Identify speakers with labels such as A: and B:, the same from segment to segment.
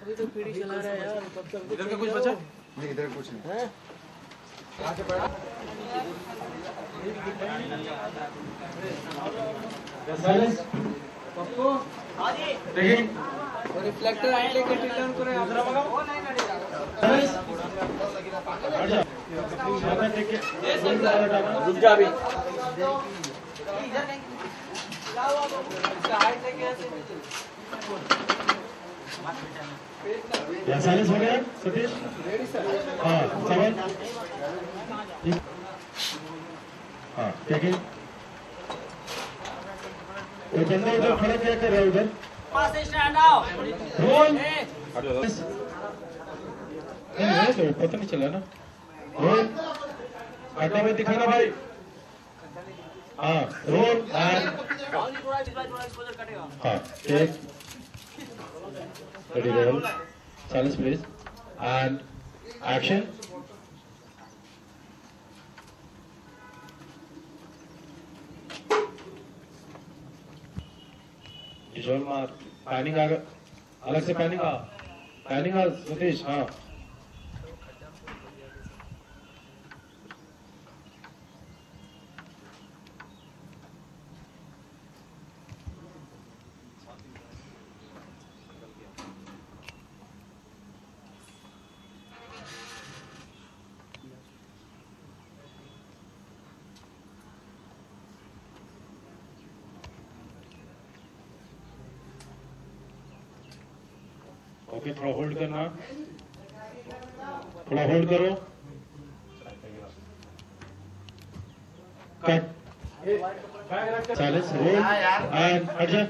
A: अभी तो पीढ़ी चला रहा है यार, तब तक
B: इधर का कुछ बचा
C: नहीं, इधर कुछ नहीं
A: है।
C: आगे बढ़ा
B: देखिए
A: रिफ्लेक्टर आए लेके टर्न करे आप वो नहीं नड़ेगा।
B: रुक जा अभी।
D: साइलेंस हो गया सतीश? हाँ सवाल हाँ ठीक है। तो बंदा उधर खड़ा क्या कर रहा है उधर? रोल तो पता नहीं चला ना। रोल आटा में दिखाना भाई। हाँ रोल एंड हाँ take ready roll silence please and action visual मार पैनिंग आ अलग से पैनिंग आ सतीश हाँ ओके थोड़ा होल्ड करना थोड़ा होल्ड करो कट साइलेंस रोल एंड हट जा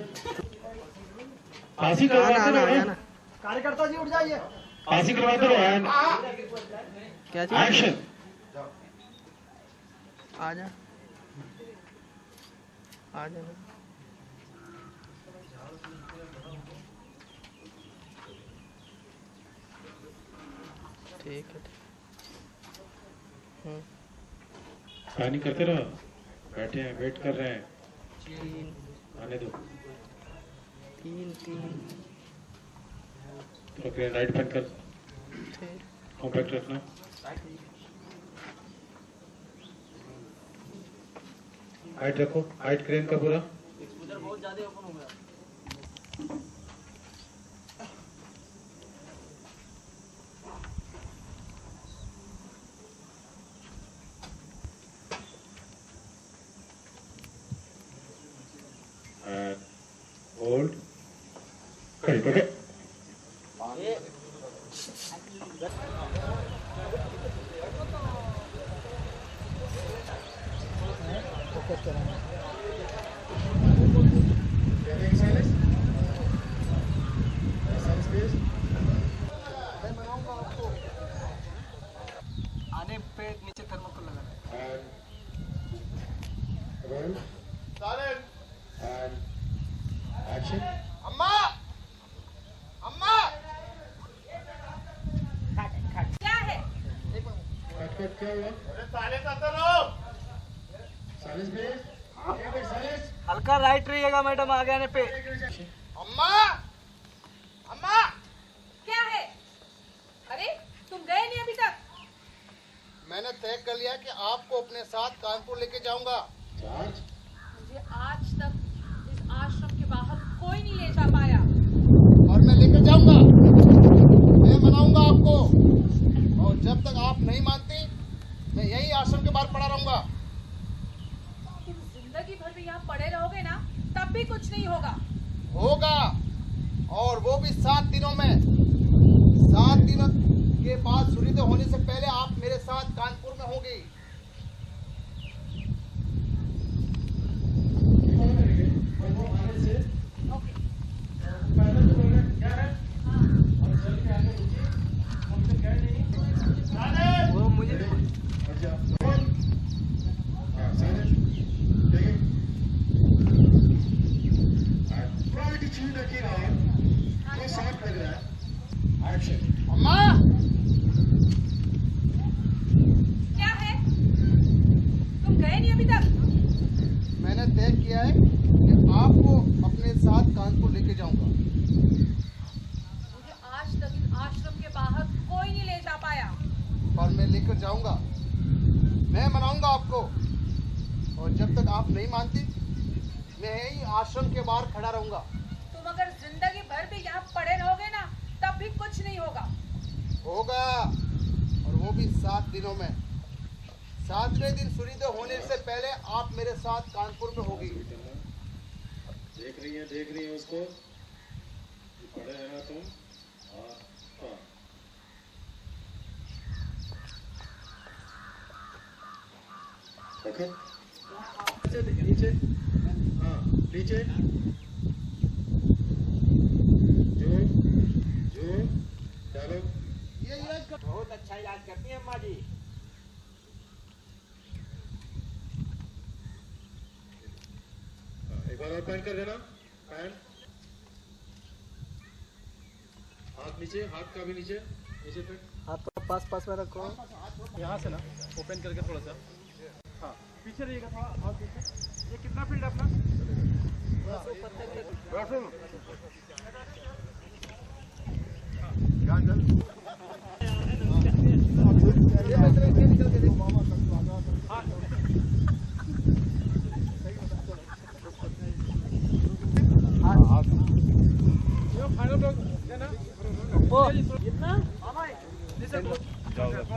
D: फांसी करवाते रहो
A: कार्यकर्ता जी उठ जाइए।
D: फांसी करवाते रहो एंड
A: क्या
D: एक्शन
A: आजा आजा ठीक है।
D: प्लानिंग करते रहो बैठे हैं वेट कर रहे हैं आने दो
A: तीन
D: तो क्रेन राइट पेन कर कॉम्पैक्ट रखना हाइट रखो हाइट क्रेन का पूरा
A: उधर बहुत ज्यादा ओपन हो गया।
D: and hold correct okay
A: आने पे नीचे थर्मोकोल लगाना
D: and roll and action
C: अम्मा अम्मा
E: क्या है?
D: कट क्या हुआ
C: साइलेंस अंदर रहो
D: साइलेंस प्लीज साइलेंस
A: हल्का राइट रहिएगा मैडम आगे आने पे।
C: अम्मा अम्मा
E: क्या है? अरे तुम गए नहीं अभी तक?
C: मैंने तय कर लिया कि आपको अपने साथ कानपुर लेके जाऊंगा।
D: चार्ज
E: मुझे आज तक इस आश्रम के बाहर कोई नहीं ले जा पाया।
C: और मैं लेकर जाऊंगा, मैं मनाऊंगा आपको। और जब तक आप नहीं मानती मैं यही आश्रम के बाहर पड़ा रहूंगा।
E: तुम जिंदगी भर भी यहाँ पड़े रहोगे ना, तब भी कुछ नहीं होगा।
C: होगा, और वो भी 7 दिनों में। 7 दिनों के बाद सूर्योदय होने से पहले आप मेरे साथ कानपुर में होंगी।
E: ओके।
A: वो मुझे
C: अम्मा
E: क्या है? तुम गए नहीं अभी तक?
C: मैंने तय किया है कि आपको अपने साथ कानपुर लेके जाऊंगा।
E: मुझे आज तक नहीं ला पाया।
C: पर मैं लेकर जाऊंगा, मैं मनाऊंगा आपको। और जब तक आप नहीं मानती, मैं यही आश्रम के बाहर खड़ा रहूंगा।
E: तुम अगर जिंदगी भर भी यहाँ पड़े रहोगे ना, तब भी कुछ नहीं होगा।
C: होगा, और वो भी 7 दिनों में। 7वें दिन सूर्योदय होने से पहले आप मेरे साथ कानपुर में होगी।
D: देख रही है उसको, पढ़े है ना तुम? हाँ हाँ। ओके, नीचे, हाँ नीचे, जो चलो।
B: बहुत अच्छा इलाज करती है अम्मा जी।
D: एक बार और पैन कर देना, पैन। हाथ नीचे, हाथ का भी नीचे, नीचे तक।
A: हाथ तो पास में रखो। यहाँ से ना ओपन करके थोड़ा सा, हाँ पीछे रहिएगा थोड़ा, और पीछे। ये कितना फील्ड है अपना?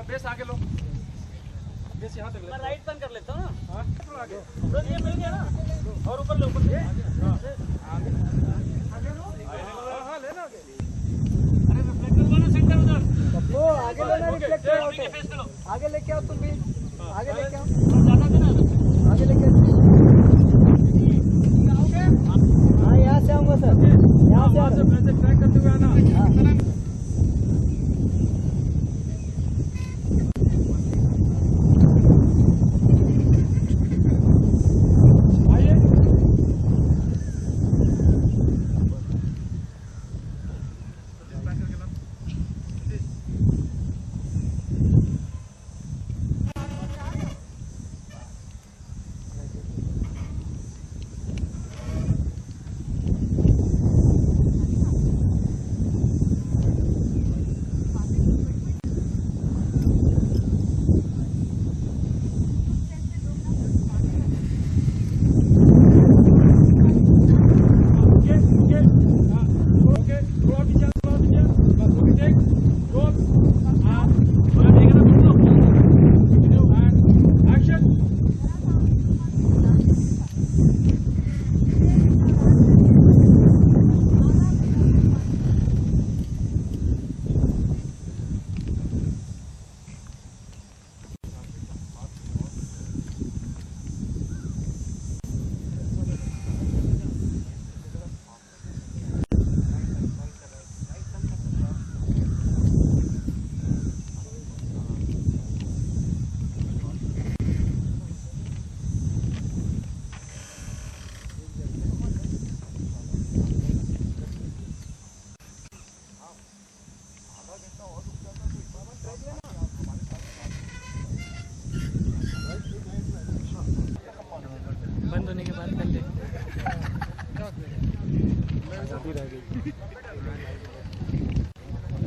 A: बेस आगे लो, बेस यहाँ तक ले। मैं राइट टर्न कर लेता हूँ ना। हाँ थोड़ा आगे, बस ये मिल गया ना। और ऊपर ले, ऊपर ले। हाँ लेना आगे। अरे रिफ्लेक्टर वाला सेंटर उधर। वो आगे लेना, रिफ्लेक्टर आगे लेके आओ तुम भी। आगे लेके आओ, आगे लेके आओ। हाँ यहाँ से आऊँगा सर, यहाँ से ट्रैक करते हुए आना। बंद होने के बाद कर ले।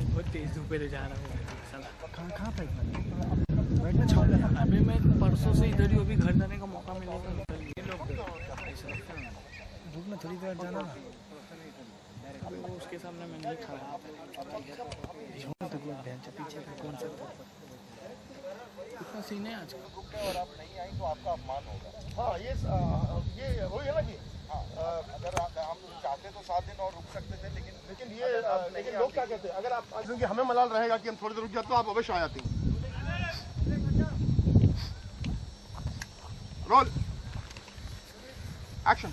A: बहुत तेज धूप पे जा रहा हूँ। कहाँ पे बैठना छोड़। अभी मैं परसों से इधर ही, अभी घर जाने का मौका मिलेगा धूप में थोड़ी देर जाना। अभी वो उसके सामने मैं नहीं खा रहा। पीछे कौन सा कितना सीन है आज का।
C: और आप नहीं आई तो आपका अपमान होगा। हाँ ये वही है ना कि अगर हम चाहते तो 7 दिन और रुक सकते थे, लेकिन लोग क्या कहते हैं, अगर आप क्योंकि हमें मलाल रहेगा कि हम थोड़ी देर रुक जाते तो आप अवश्य आ जाती। Roll action.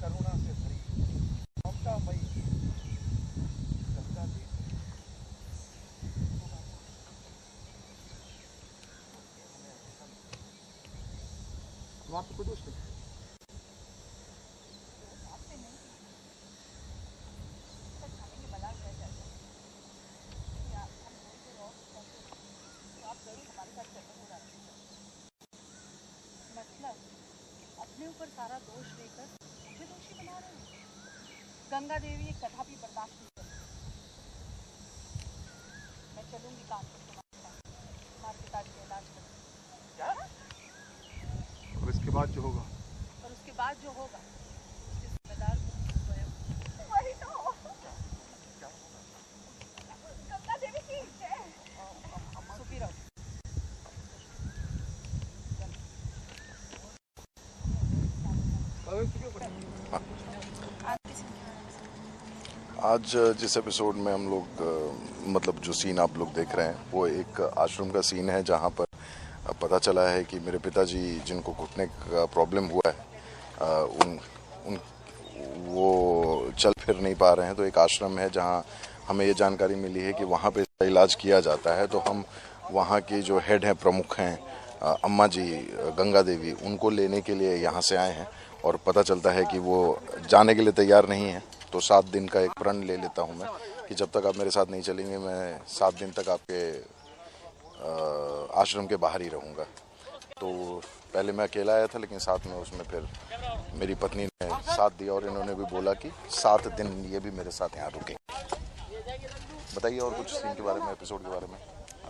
C: करुणा से भरी, ममतामयी, गंगा देवी। वहाँ पे कोई दोस्त नहीं।
E: सारा दोष लेकर मुझे दोषी बना रहे हैं। गंगा देवी एक कथा भी बर्दाश्त नहीं कर सकती। मैं चलूंगी काम पर तुम्हारे साथ, तुम्हारे पिताजी का इलाज करूंगी।
C: और इसके बाद जो होगा,
E: और उसके बाद जो होगा उसके जिम्मेदार स्वयं। वही तो गंगा देवी की जय। सुखी रहो।
C: आज जिस एपिसोड में हम लोग मतलब जो सीन आप लोग देख रहे हैं वो एक आश्रम का सीन है जहां पर पता चला है कि मेरे पिताजी जिनको घुटने का प्रॉब्लम हुआ है वो चल फिर नहीं पा रहे हैं। तो एक आश्रम है जहां हमें ये जानकारी मिली है कि वहां पे इसका इलाज किया जाता है। तो हम वहां के जो हेड हैं, प्रमुख हैं, अम्मा जी गंगा देवी, उनको लेने के लिए यहाँ से आए हैं और पता चलता है कि वो जाने के लिए तैयार नहीं है। तो 7 दिन का एक प्रण ले लेता हूँ मैं कि जब तक आप मेरे साथ नहीं चलेंगे मैं 7 दिन तक आपके आश्रम के बाहर ही रहूँगा। तो पहले मैं अकेला आया था, लेकिन साथ में उसमें फिर मेरी पत्नी ने साथ दिया और इन्होंने भी बोला कि 7 दिन ये भी मेरे साथ यहाँ रुके। बताइए और कुछ सीन के बारे में, एपिसोड के बारे में।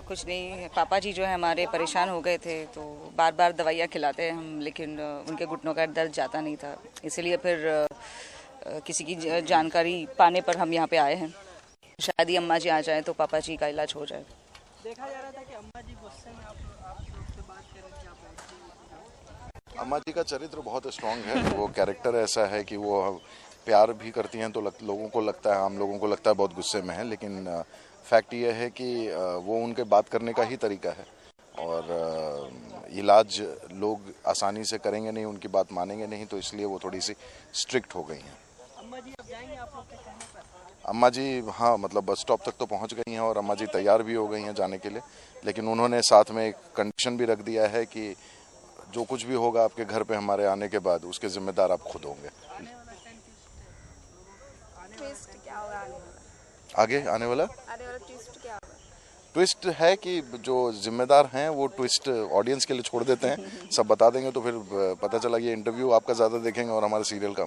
F: कुछ नहीं, पापा जी जो है हमारे परेशान हो गए थे, तो बार बार दवाइयाँ खिलाते हैं हम, लेकिन उनके घुटनों का दर्द जाता नहीं था। इसीलिए फिर किसी की जानकारी पाने पर हम यहाँ पे आए हैं। शायद ही अम्मा जी आ जाए तो पापा जी का इलाज हो जाए।
A: देखा जा रहा था कि अम्मा जी गुस्से में आप लोग से बात कर रहे थे।
C: अम्मा जी का चरित्र बहुत स्ट्रांग है। वो कैरेक्टर ऐसा है कि वो प्यार भी करती हैं तो लोगों को लगता है, आम लोगों को लगता है बहुत गुस्से में है, लेकिन फैक्ट ये है कि वो उनके बात करने का ही तरीका है। और इलाज लोग आसानी से करेंगे नहीं, उनकी बात मानेंगे नहीं, तो इसलिए वो थोड़ी सी स्ट्रिक्ट हो गई हैं।
A: अम्मा जी अब जाएंगे आप लोग के कहने पर?
C: अम्मा जी हाँ, मतलब बस स्टॉप तक तो पहुंच गई हैं और अम्मा जी तैयार भी हो गई हैं जाने के लिए। लेकिन उन्होंने साथ में एक कंडीशन भी रख दिया है कि जो कुछ भी होगा आपके घर पे हमारे आने के बाद, उसके जिम्मेदार आप खुद होंगे।
G: ट्विस्ट क्या होगा
C: आगे आने वाला
G: ट्विस्ट क्या होगा?
C: ट्विस्ट है कि जो जिम्मेदार हैं वो ट्विस्ट ऑडियंस के लिए छोड़ देते हैं, सब बता देंगे तो फिर पता चला ये इंटरव्यू आपका ज़्यादा देखेंगे और हमारे सीरियल का